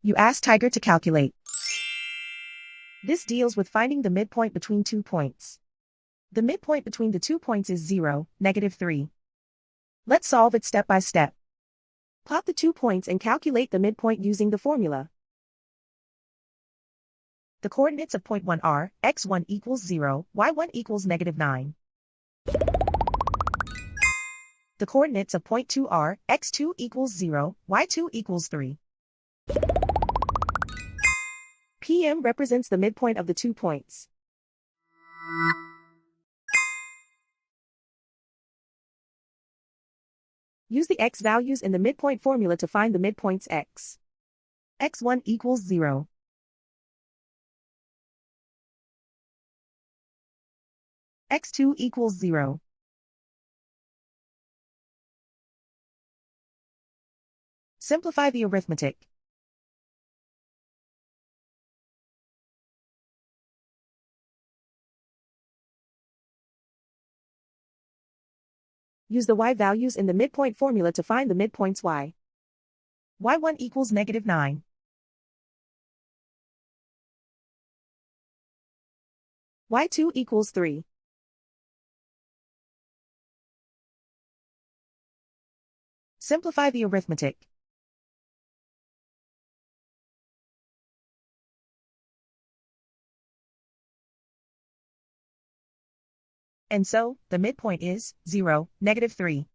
You ask Tiger to calculate. This deals with finding the midpoint between 2 points. The midpoint between the 2 points is 0, -3. Let's solve it step by step. Plot the 2 points and calculate the midpoint using the formula. The coordinates of point 1 are x1 equals 0, y1 equals -9. The coordinates of point 2 are x2 equals 0, y2 equals 3. PM represents the midpoint of the 2 points. Use the x values in the midpoint formula to find the midpoints x. x1 equals 0. x2 equals 0. Simplify the arithmetic. Use the y values in the midpoint formula to find the midpoints y. y1 equals -9. y2 equals 3. Simplify the arithmetic. And so, the midpoint is 0, -3.